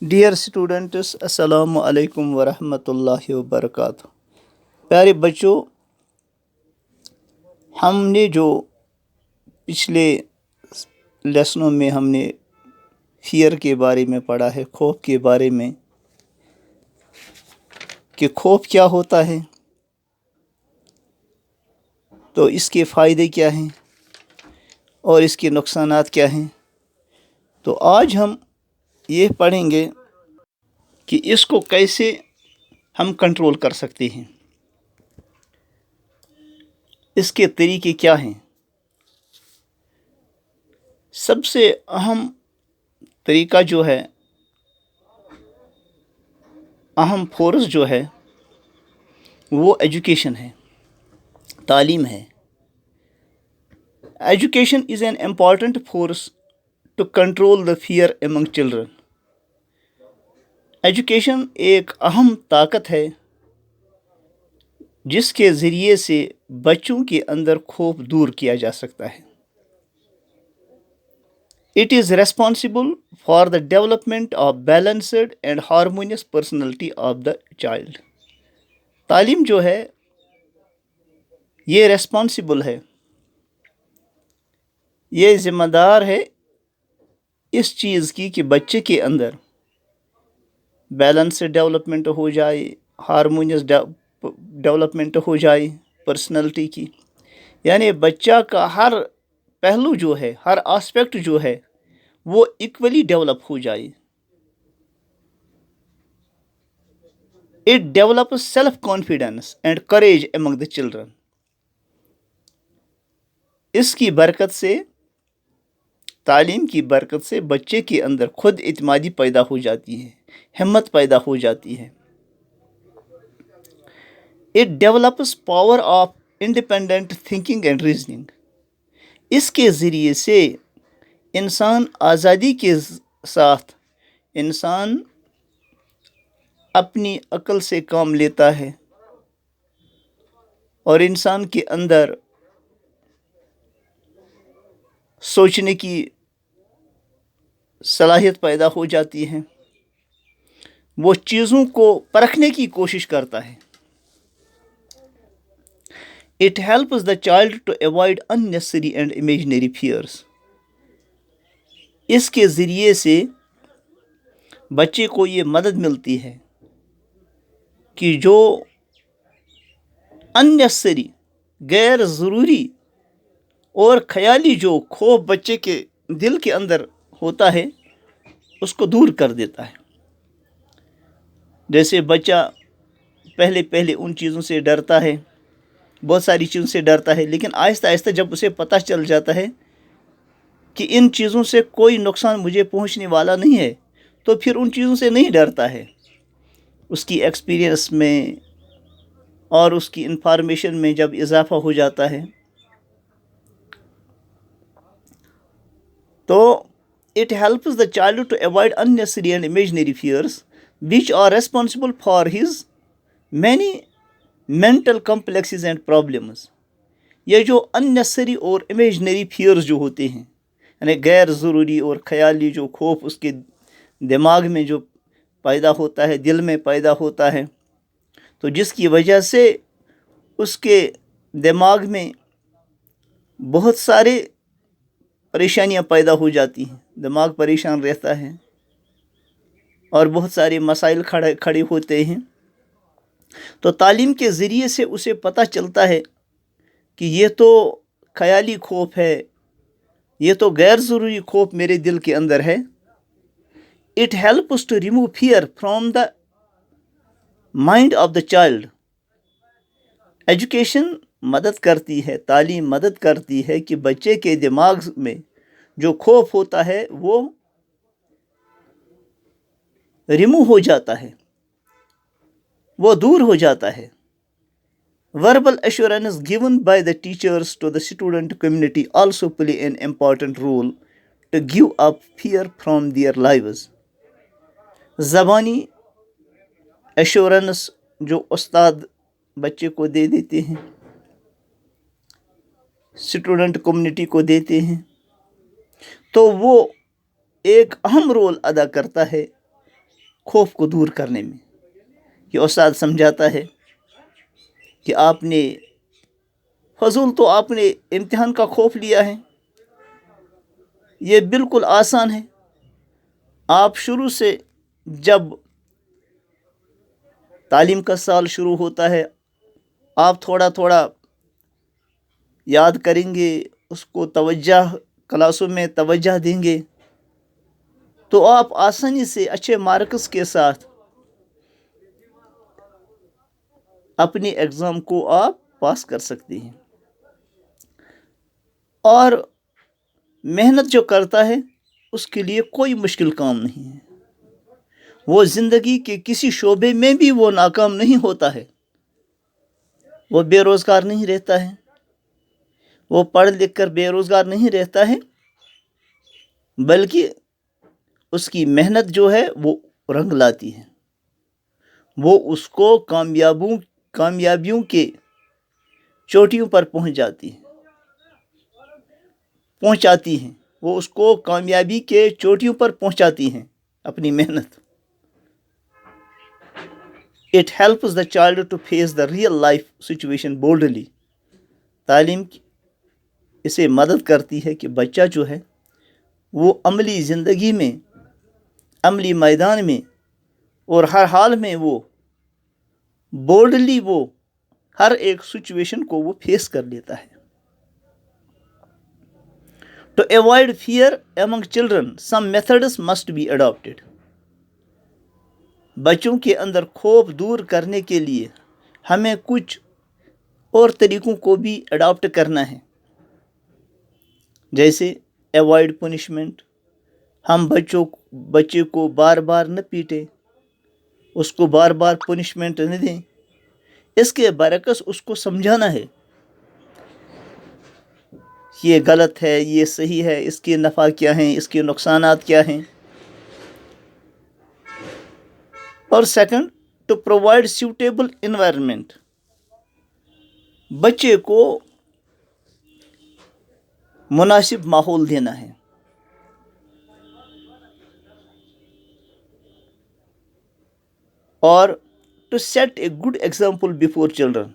Dear students, السلام علیکم ورحمۃ اللہ وبرکاتہ۔ پیارے بچوں، ہم نے جو پچھلے لیسنوں میں ہم نے فیئر کے بارے میں پڑھا ہے، خوف کے بارے میں، کہ خوف کیا ہوتا ہے، تو اس کے فائدے کیا ہیں اور اس کے نقصانات کیا ہیں۔ تو آج ہم یہ پڑھیں گے کہ اس کو کیسے ہم کنٹرول کر سکتے ہیں، اس کے طریقے کیا ہیں۔ سب سے اہم طریقہ جو ہے، اہم فورس جو ہے، وہ ایجوکیشن ہے، تعلیم ہے۔ Education is an important force to control the fear among children. Education ایک اہم طاقت ہے جس کے ذریعے سے بچوں کے اندر خوف دور کیا جا سکتا ہے۔ It is responsible for the development of balanced and harmonious personality of the child۔ تعلیم جو ہے یہ ریسپانسبل ہے، یہ ذمہ دار ہے اس چیز کی کہ بچے کے اندر بیلنسڈ ڈیولپمنٹ ہو جائے، ہارمونیس ڈیولپمنٹ ہو جائے پرسنالٹی کی، یعنی بچہ کا ہر پہلو جو ہے، ہر آسپیکٹ جو ہے، وہ ایکولی ڈیولپ ہو جائے۔ It develops self confidence and courage among the children. اس کی برکت سے، تعلیم کی برکت سے بچے کے اندر خود اعتمادی پیدا ہو جاتی ہے، ہمت پیدا ہو جاتی ہے۔ It develops power of independent thinking and reasoning. اس کے ذریعے سے انسان آزادی کے ساتھ انسان اپنی عقل سے کام لیتا ہے اور انسان کے اندر سوچنے کی صلاحیت پیدا ہو جاتی ہے، وہ چیزوں کو پرکھنے کی کوشش کرتا ہے۔ It helps the child to avoid unnecessary and imaginary fears۔ اس کے ذریعے سے بچے کو یہ مدد ملتی ہے کہ جو unnecessary، غیر ضروری اور خیالی جو خوف بچے کے دل کے اندر ہوتا ہے، اس کو دور کر دیتا ہے۔ جیسے بچہ پہلے ان چیزوں سے ڈرتا ہے، بہت ساری چیزوں سے ڈرتا ہے، لیکن آہستہ آہستہ جب اسے پتہ چل جاتا ہے کہ ان چیزوں سے کوئی نقصان مجھے پہنچنے والا نہیں ہے، تو پھر ان چیزوں سے نہیں ڈرتا ہے۔ اس کی ایکسپیرئنس میں اور اس کی انفارمیشن میں جب اضافہ ہو جاتا ہے، تو it helps the child to avoid unnecessary and imaginary fears which are responsible for his many mental complexes and problems۔ یہ جو unnecessary اور imaginary fears جو ہوتے ہیں، یعنی غیر ضروری اور خیالی جو خوف اس کے دماغ میں جو پیدا ہوتا ہے، دل میں پیدا ہوتا ہے، تو جس کی وجہ سے اس کے دماغ میں بہت سارے پریشانیاں پیدا ہو جاتی ہیں، دماغ پریشان رہتا ہے اور بہت سارے مسائل کھڑے ہوتے ہیں۔ تو تعلیم کے ذریعے سے اسے پتہ چلتا ہے کہ یہ تو خیالی خوف ہے، یہ تو غیر ضروری خوف میرے دل کے اندر ہے۔ It helps to remove fear from the mind of the child. Education مدد کرتی ہے، تعلیم مدد کرتی ہے کہ بچے کے دماغ میں جو خوف ہوتا ہے وہ ریموو ہو جاتا ہے، وہ دور ہو جاتا ہے۔ Verbal assurance given by the teachers to the student community also play an important role to give up fear from their lives۔ زبانی ایشورنس جو استاد بچے کو دے دیتے ہیں، اسٹوڈنٹ کمیونٹی کو دیتے ہیں، تو وہ ایک اہم رول ادا کرتا ہے خوف کو دور کرنے میں. یہ استاد سمجھاتا ہے کہ آپ نے فضول تو آپ نے امتحان کا خوف لیا ہے، یہ بالکل آسان ہے. آپ شروع سے جب تعلیم کا سال شروع ہوتا ہے آپ تھوڑا تھوڑا یاد کریں گے، اس کو توجہ کلاسوں میں توجہ دیں گے تو آپ آسانی سے اچھے مارکس کے ساتھ اپنی ایگزام کو آپ پاس کر سکتے ہیں. اور محنت جو کرتا ہے اس کے لیے کوئی مشکل کام نہیں ہے. وہ زندگی کے کسی شعبے میں بھی وہ ناکام نہیں ہوتا ہے، وہ بے روزگار نہیں رہتا ہے، وہ پڑھ لکھ کر بے روزگار نہیں رہتا ہے، بلکہ اس کی محنت جو ہے وہ رنگ لاتی ہے. وہ اس کو کامیابیوں کے چوٹیوں پر پہنچاتی ہیں. وہ اس کو کامیابی کے چوٹیوں پر پہنچاتی ہیں اپنی محنت. It helps the child to face the real life situation boldly. تعلیم اسے مدد کرتی ہے کہ بچہ جو ہے وہ عملی زندگی میں، عملی میدان میں اور ہر حال میں وہ بولڈلی وہ ہر ایک سچویشن کو وہ فیس کر لیتا ہے. To avoid fear among children, some methods must be adopted. بچوں کے اندر خوف دور کرنے کے لیے ہمیں کچھ اور طریقوں کو بھی اڈاپٹ کرنا ہے، جیسے ایوائڈ پنشمنٹ. ہم بچے کو بار بار نہ پیٹیں، اس کو بار بار پنشمنٹ نہ دیں. اس کے برعکس اس کو سمجھانا ہے یہ غلط ہے، یہ صحیح ہے، اس کے نفع کیا ہیں، اس کے نقصانات کیا ہیں. اور second, to provide suitable environment. بچے کو مناسب ماحول دینا ہے. اور to set a good example before children.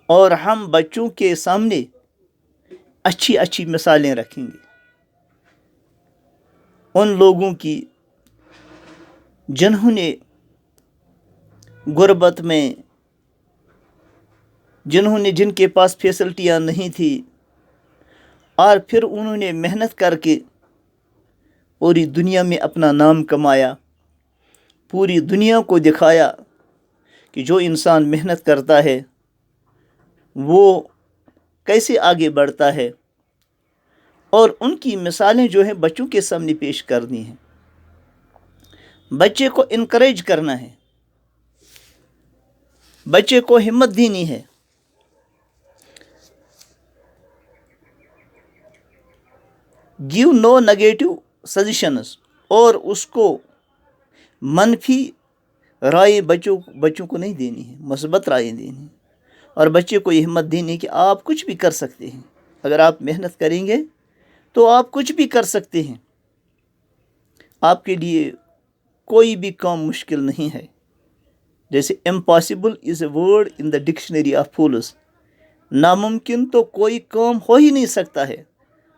اور ہم بچوں کے سامنے اچھی مثالیں رکھیں گے ان لوگوں کی جنہوں نے غربت میں، جن کے پاس فیسلٹیاں نہیں تھی اور پھر انہوں نے محنت کر کے پوری دنیا میں اپنا نام کمایا، پوری دنیا کو دکھایا کہ جو انسان محنت کرتا ہے وہ کیسے آگے بڑھتا ہے. اور ان کی مثالیں جو ہیں بچوں کے سامنے پیش کرنی ہیں، بچے کو انکریج کرنا ہے، بچے کو ہمت دینی ہے. گیو نو نگیٹو سجیشنز. اور اس کو منفی رائے بچوں کو نہیں دینی ہے، مثبت رائے دینی ہے. اور بچے کو یہ ہمت دینی ہے کہ آپ کچھ بھی کر سکتے ہیں، اگر آپ محنت کریں گے تو آپ کچھ بھی کر سکتے ہیں. آپ کے لیے کوئی بھی کام مشکل نہیں ہے. جیسے impossible is a word in the dictionary of fools. ناممکن تو کوئی کام ہو ہی نہیں سکتا ہے،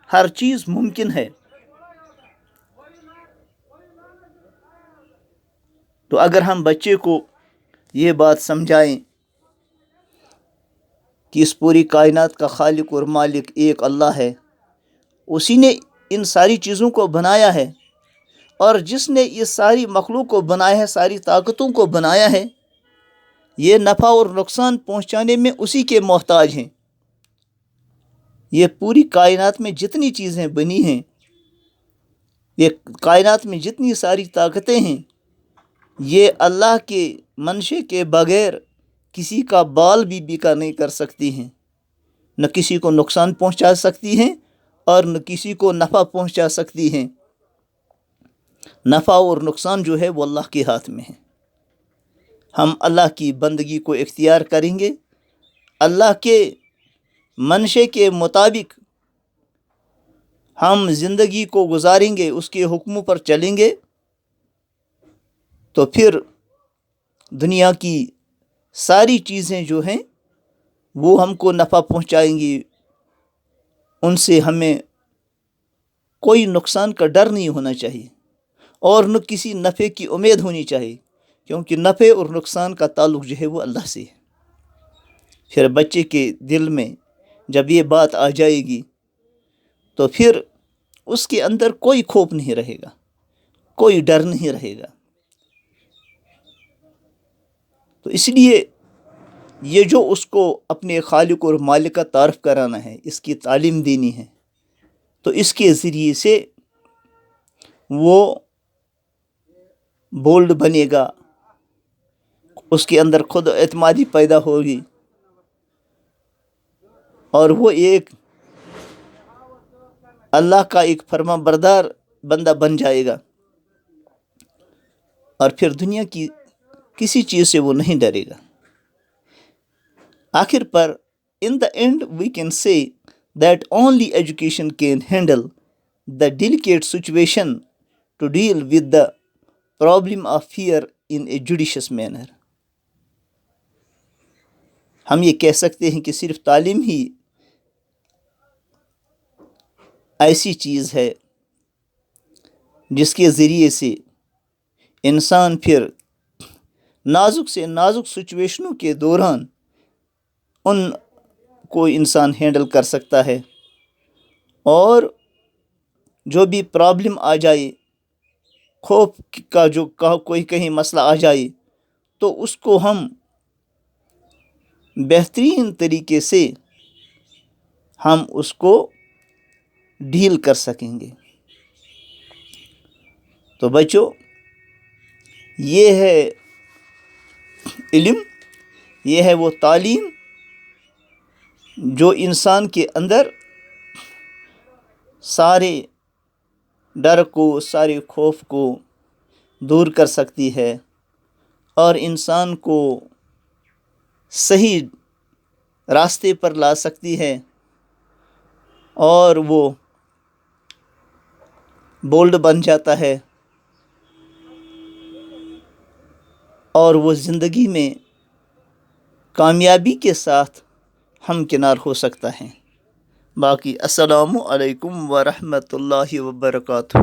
ہر چیز ممکن ہے. تو اگر ہم بچے کو یہ بات سمجھائیں کہ اس پوری کائنات کا خالق اور مالک ایک اللہ ہے، اسی نے ان ساری چیزوں کو بنایا ہے، اور جس نے یہ ساری مخلوق کو بنایا ہے، ساری طاقتوں کو بنایا ہے، یہ نفع اور نقصان پہنچانے میں اسی کے محتاج ہیں. یہ پوری کائنات میں جتنی چیزیں بنی ہیں، یہ کائنات میں جتنی ساری طاقتیں ہیں، یہ اللہ کے منشے کے بغیر کسی کا بال بھی بیکا نہیں کر سکتی ہیں، نہ کسی کو نقصان پہنچا سکتی ہیں اور نہ کسی کو نفع پہنچا سکتی ہیں. نفع اور نقصان جو ہے وہ اللہ کے ہاتھ میں ہے. ہم اللہ کی بندگی کو اختیار کریں گے، اللہ کے منشے کے مطابق ہم زندگی کو گزاریں گے، اس کے حکموں پر چلیں گے، تو پھر دنیا کی ساری چیزیں جو ہیں وہ ہم کو نفع پہنچائیں گی، ان سے ہمیں کوئی نقصان کا ڈر نہیں ہونا چاہیے اور نہ کسی نفع کی امید ہونی چاہیے، کیونکہ نفع اور نقصان کا تعلق جو ہے وہ اللہ سے ہے۔ پھر بچے کے دل میں جب یہ بات آ جائے گی تو پھر اس کے اندر کوئی خوف نہیں رہے گا، کوئی ڈر نہیں رہے گا۔ تو اس لیے یہ جو اس کو اپنے خالق اور مالک کا تعارف کرانا ہے، اس کی تعلیم دینی ہے، تو اس کے ذریعے سے وہ بولڈ بنے گا، اس کے اندر خود اعتمادی پیدا ہوگی اور وہ ایک اللہ کا ایک فرما بردار بندہ بن جائے گا، اور پھر دنیا کی کسی چیز سے وہ نہیں ڈرے گا۔ آخر پر in the end we can say that only education can handle the delicate situation to deal with the problem of fear in a judicious manner۔ ہم یہ کہہ سکتے ہیں کہ صرف تعلیم ہی ایسی چیز ہے جس کے ذریعے سے انسان پھر نازک سے نازک سچویشنوں کے دوران ان کو انسان ہینڈل کر سکتا ہے، اور جو بھی پرابلم آ جائے، خوف کا جو کوئی کہیں مسئلہ آ جائے، تو اس کو ہم بہترین طریقے سے ہم اس کو ڈیل کر سکیں گے۔ تو بچوں، یہ ہے علم، یہ ہے وہ تعلیم جو انسان کے اندر سارے ڈر کو، سارے خوف کو دور کر سکتی ہے اور انسان کو صحیح راستے پر لا سکتی ہے، اور وہ بولڈ بن جاتا ہے اور وہ زندگی میں کامیابی کے ساتھ ہمکنار ہو سکتا ہے۔ باقی السلام علیکم ورحمۃ اللہ وبرکاتہ۔